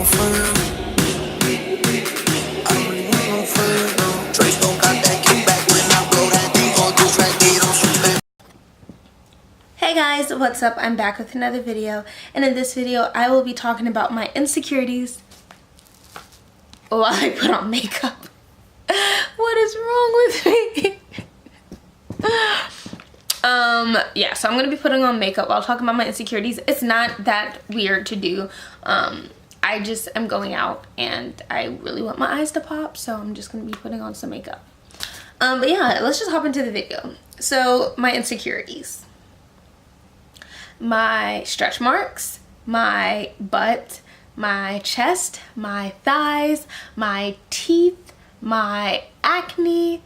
for real. I don't really want no for real, no. Trace don't got that kickback when I blow that thing on do track, they don't shoot that. Hey guys, what's up? I'm back with another video, and in this video I will be talking about my insecurities while I put on makeup. What is wrong with me? Yeah, so I'm gonna be putting on makeup while talking about my insecurities. It's not that weird to do. I just am going out and I really want my eyes to pop, so I'm just gonna be putting on some makeup. But yeah, let's just hop into the video. So my insecurities: my stretch marks, my butt, my chest, my thighs, my teeth, my acne,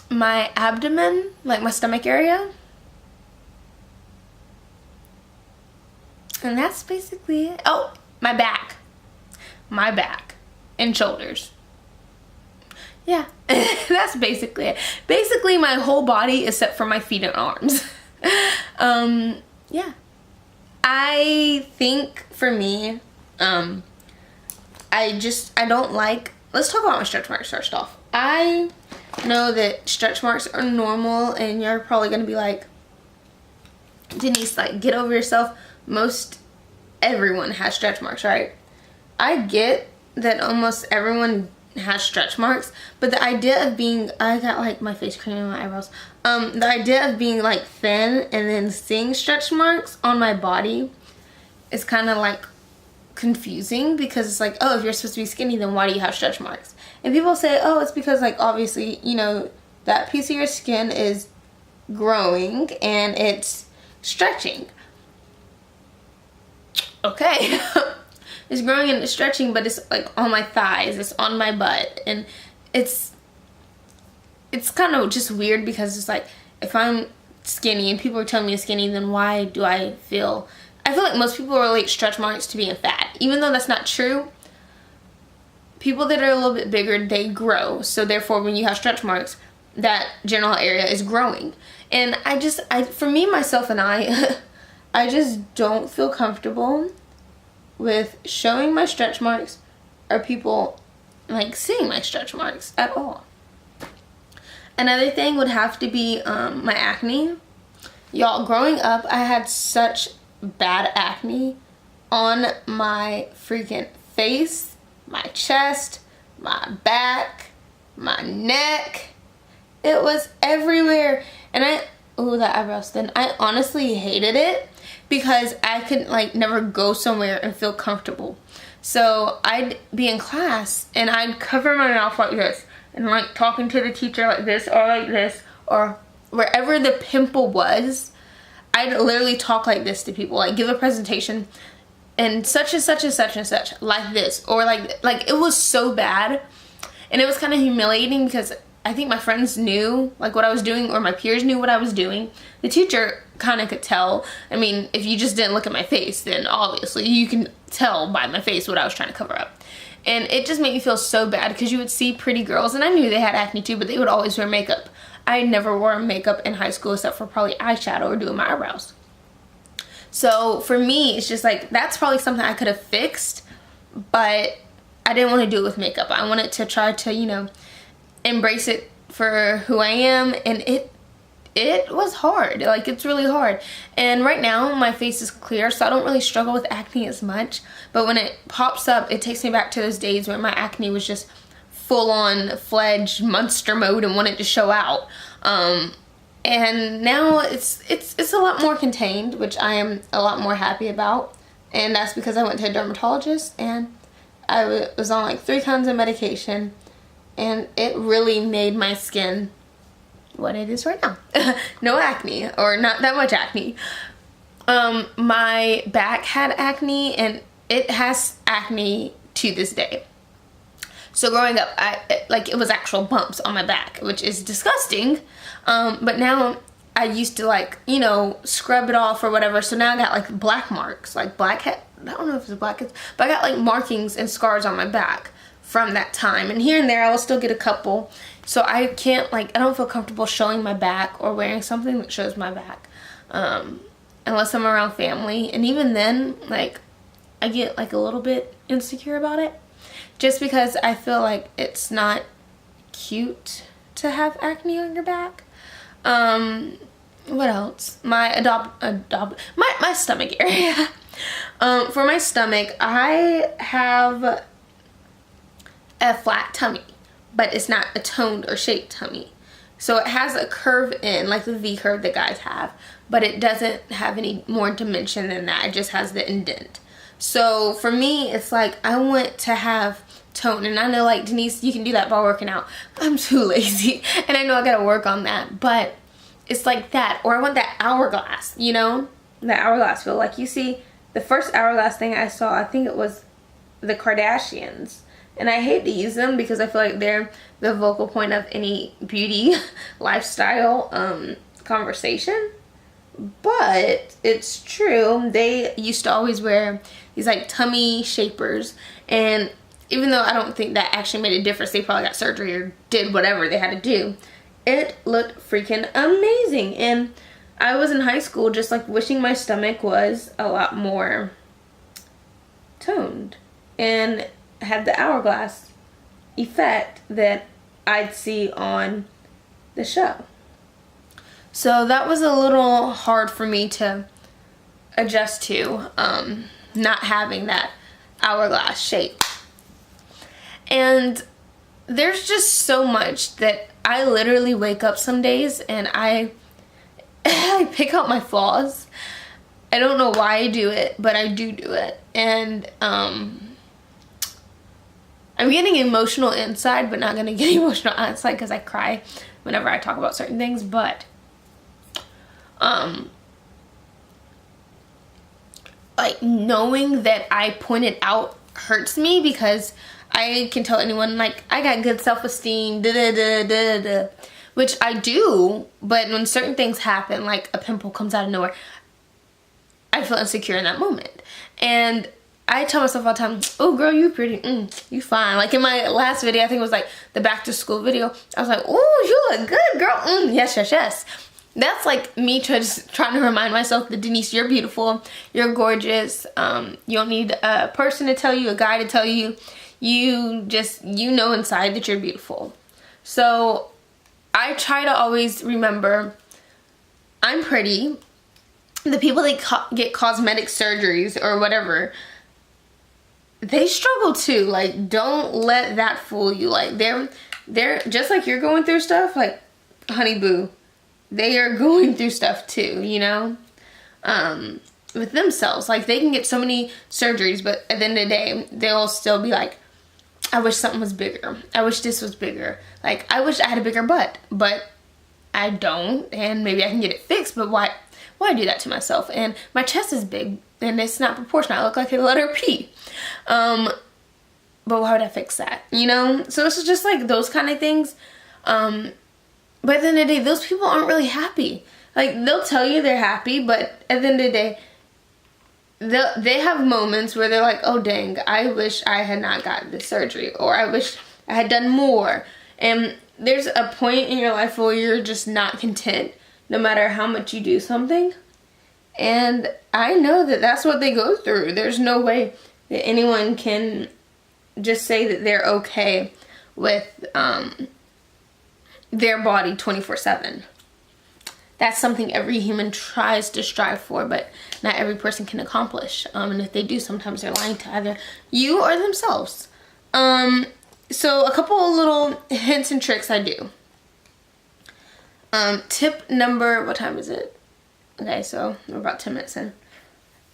my abdomen, like my stomach area. And that's basically it. Oh, my back and shoulders. Yeah, that's basically it. Basically my whole body except for my feet and arms. Yeah, I think for me, I don't like, let's talk about my stretch marks first off. I know that stretch marks are normal and you're probably gonna be like, Denise, like, get over yourself. Most everyone has stretch marks, right? I get that almost everyone has stretch marks, but the idea of being, I got like my face cream and my eyebrows, the idea of being like thin and then seeing stretch marks on my body is kind of like confusing, because it's like, oh, if you're supposed to be skinny, then why do you have stretch marks? And people say, oh, it's because, like, obviously, you know, that piece of your skin is growing and it's stretching. Okay. It's growing and it's stretching, but it's like on my thighs, it's on my butt, and it's kind of just weird, because it's like, if I'm skinny and people are telling me I'm skinny, then why do I feel like most people relate stretch marks to being fat, even though that's not true. People that are a little bit bigger, they grow, so therefore when you have stretch marks, that general area is growing. And for me, myself, and I just don't feel comfortable with showing my stretch marks or people like seeing my stretch marks at all. Another thing would have to be my acne. Y'all, growing up, I had such bad acne on my freaking face, my chest, my back, my neck. It was everywhere. And that eyebrow's thin. I honestly hated it, because I could like never go somewhere and feel comfortable. So I'd be in class and I'd cover my mouth like this and like talking to the teacher like this or wherever the pimple was, I'd literally talk like this to people, like give a presentation and such and such and such and such, like this, or like it was so bad. And it was kind of humiliating, because I think my friends knew like what I was doing, or my peers knew what I was doing. The teacher kind of could tell. I mean, if you just didn't look at my face, then obviously you can tell by my face what I was trying to cover up. And it just made me feel so bad, because you would see pretty girls, and I knew they had acne too, but they would always wear makeup. I never wore makeup in high school except for probably eyeshadow or doing my eyebrows. So for me, it's just like, that's probably something I could have fixed, but I didn't want to do it with makeup. I wanted to try to, you know, embrace it for who I am, and it was hard. Like, it's really hard. And right now my face is clear, so I don't really struggle with acne as much, but when it pops up, it takes me back to those days where my acne was just full-on fledged monster mode and wanted to show out. And now it's a lot more contained, which I am a lot more happy about, and that's because I went to a dermatologist and I was on like 3 kinds of medication, and it really made my skin what it is right now. No acne, or not that much acne. My back had acne, and it has acne to this day. So growing up, it was actual bumps on my back, which is disgusting. But now I used to, like, you know, scrub it off or whatever. So now I got like black marks, like blackhead. I don't know if it's blackheads, but I got like markings and scars on my back from that time. And here and there I will still get a couple. So I can't, like, I don't feel comfortable showing my back or wearing something that shows my back unless I'm around family. And even then, like, I get like a little bit insecure about it, just because I feel like it's not cute to have acne on your back. What else? My my stomach area. For my stomach, I have a flat tummy, but it's not a toned or shaped tummy. So it has a curve in, like the V curve that guys have, but it doesn't have any more dimension than that. It just has the indent. So for me, it's like I want to have tone, and I know like Denise, you can do that by working out. I'm too lazy, and I know I gotta work on that, but it's like that. Or I want that hourglass, you know, that hourglass feel. Like you see the first hourglass thing I saw, I think it was the Kardashians, and I hate to use them because I feel like they're the vocal point of any beauty lifestyle conversation, but it's true. They used to always wear these like tummy shapers, and even though I don't think that actually made a difference, they probably got surgery or did whatever they had to do, it looked freaking amazing. And I was in high school just like wishing my stomach was a lot more toned and had the hourglass effect that I'd see on the show. So that was a little hard for me to adjust to, not having that hourglass shape. And there's just so much that I literally wake up some days and I pick out my flaws. I don't know why I do it, but I do it. And I'm getting emotional inside, but not gonna get emotional outside because I cry whenever I talk about certain things. But like knowing that I pointed out hurts me, because I can tell anyone like I got good self-esteem, which I do, but when certain things happen, like a pimple comes out of nowhere, I feel insecure in that moment. And I tell myself all the time, oh girl, you pretty, you fine. Like in my last video, I think it was like the back to school video, I was like, oh, you look good, girl. Yes, yes, yes. That's like me just trying to remind myself that Denise, you're beautiful, you're gorgeous. You don't need a person to tell you, a guy to tell you. You just, you know inside that you're beautiful. So I try to always remember I'm pretty. The people that get cosmetic surgeries or whatever, they struggle too. Like, don't let that fool you. Like, they're just like you're going through stuff. Like, honey boo, they are going through stuff too, you know, with themselves. Like, they can get so many surgeries, but at the end of the day, they'll still be like, I wish something was bigger. I wish this was bigger. Like, I wish I had a bigger butt, but I don't, and maybe I can get it fixed, but why do that to myself? And my chest is big, and it's not proportional. I look like a letter P. But why would I fix that, you know? So it's just like those kind of things. But at the end of the day, those people aren't really happy. Like, they'll tell you they're happy, but at the end of the day, they have moments where they're like, oh dang, I wish I had not gotten this surgery, or I wish I had done more. And there's a point in your life where you're just not content no matter how much you do something. And I know that that's what they go through. There's no way that anyone can just say that they're okay with their body 24/7. That's something every human tries to strive for, but not every person can accomplish. And if they do, sometimes they're lying to either you or themselves. So a couple of little hints and tricks I do. Tip number, what time is it? Okay, so we're about 10 minutes in.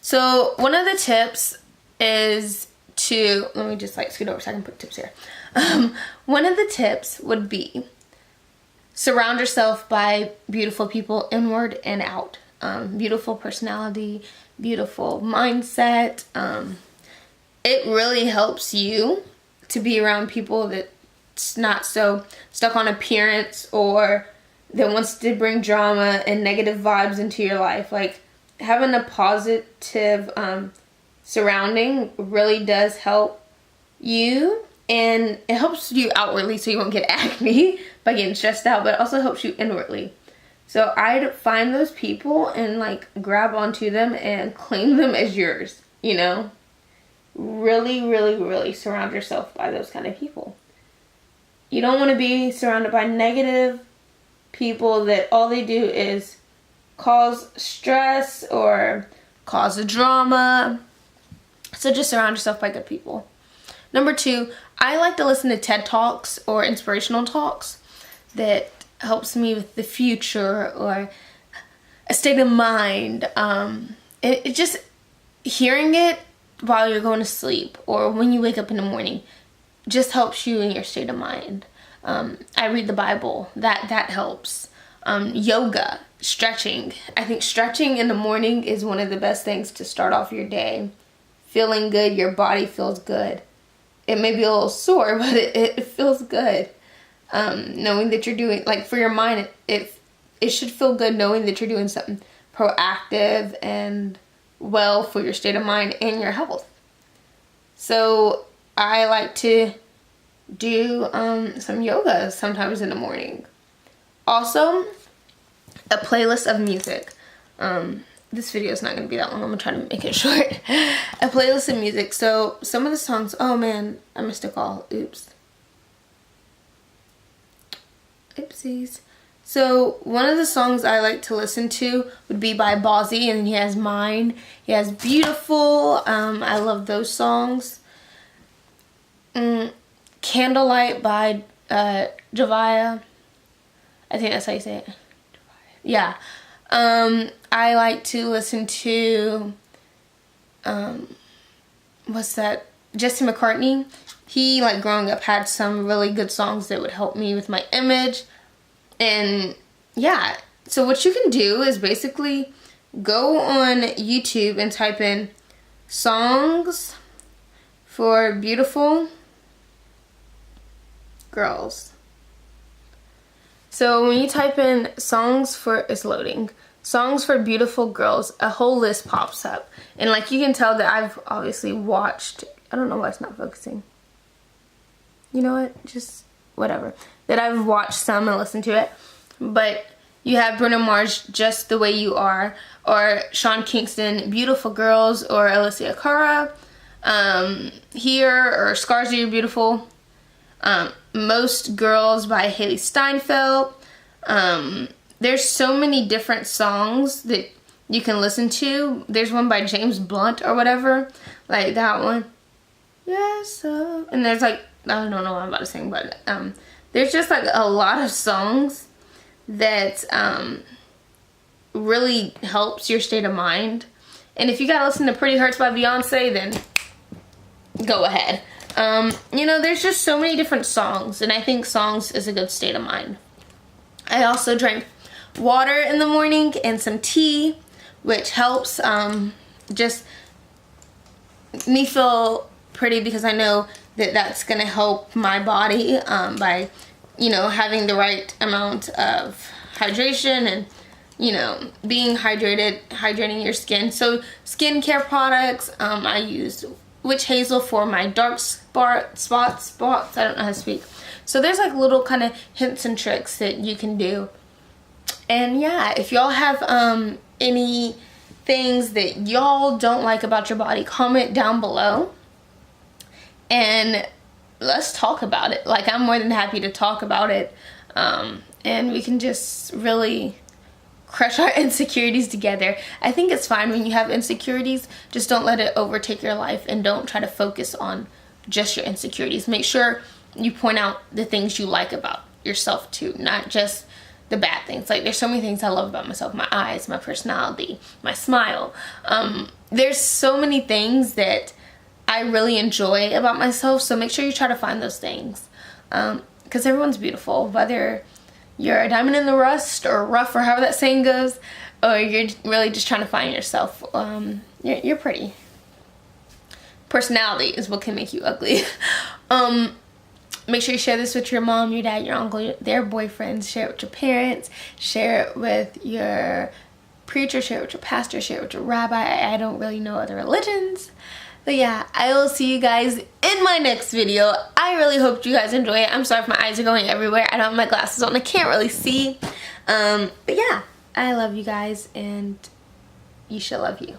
So one of the tips is to, let me just like scoot over so I can put tips here. One of the tips would be surround yourself by beautiful people inward and out. Beautiful personality, beautiful mindset. It really helps you to be around people that's not so stuck on appearance or that wants to bring drama and negative vibes into your life. Like, having a positive surrounding really does help you, and it helps you outwardly so you won't get acne by getting stressed out, but it also helps you inwardly. So I'd find those people and like grab onto them and claim them as yours, you know? really, really, really surround yourself by those kind of people. You don't want to be surrounded by negative people that all they do is cause stress or cause a drama. So just surround yourself by good people. Number 2, I like to listen to TED Talks or inspirational talks that helps me with the future or a state of mind. It just, hearing it while you're going to sleep or when you wake up in the morning just helps you in your state of mind. I read the Bible. That helps. Yoga, stretching. I think stretching in the morning is one of the best things to start off your day. Feeling good, your body feels good. It may be a little sore, but it feels good. Knowing that you're doing, like for your mind, it should feel good knowing that you're doing something proactive and well for your state of mind and your health. So I like to do some yoga sometimes in the morning. Also, a playlist of music. This video is not going to be that long. I'm going to try to make it short. A playlist of music. So some of the songs, oh man, I missed a call. Oops. Oopsies. So one of the songs I like to listen to would be by Bozzy, and he has Mine. He has Beautiful. I love those songs. Candlelight by Javaya. I think that's how you say it. Yeah. I like to listen to what's that? Jesse McCartney. He, like, growing up had some really good songs that would help me with my image. And yeah, so what you can do is basically go on YouTube and type in songs for beautiful girls. So when you type in songs for, it's loading, songs for beautiful girls, a whole list pops up. And like you can tell that I've obviously watched, I don't know why it's not focusing. You know what, just whatever. That I've watched some and listened to it. But you have Bruno Mars, Just the Way You Are, or Sean Kingston, Beautiful Girls, or Alicia Cara, Here, or Scars Are You Beautiful, Most Girls by Haley Steinfeld. There's so many different songs that you can listen to. There's one by James Blunt or whatever, like that one. Yes, and there's like, I don't know what I'm about to sing, but there's just like a lot of songs that really helps your state of mind. And if you gotta listen to Pretty Hurts by Beyonce, then go ahead. You know, there's just so many different songs, and I think songs is a good state of mind. I also drink water in the morning and some tea, which helps just me feel pretty, because I know that that's gonna help my body by, you know, having the right amount of hydration and, you know, being hydrated, hydrating your skin. So skincare products, I use witch hazel for my dark spots, I don't know how to speak. So there's like little kind of hints and tricks that you can do. And yeah, if y'all have any things that y'all don't like about your body, comment down below and let's talk about it. Like, I'm more than happy to talk about it, and we can just really crush our insecurities together. I think it's fine when you have insecurities. Just don't let it overtake your life, and don't try to focus on just your insecurities. Make sure you point out the things you like about yourself too, not just the bad things. Like, there's so many things I love about myself: my eyes, my personality, my smile. There's so many things that I really enjoy about myself, so make sure you try to find those things, because everyone's beautiful, whether you're a diamond in the rust or rough, or however that saying goes, or you're really just trying to find yourself. You're pretty. Personality is what can make you ugly. Make sure you share this with your mom, your dad, your uncle, their boyfriends. Share it with your parents. Share it with your preacher. Share it with your pastor. Share it with your rabbi. I don't really know other religions. But yeah, I will see you guys in my next video. I really hope you guys enjoy it. I'm sorry if my eyes are going everywhere. I don't have my glasses on. I can't really see. But yeah, I love you guys, and you should love you.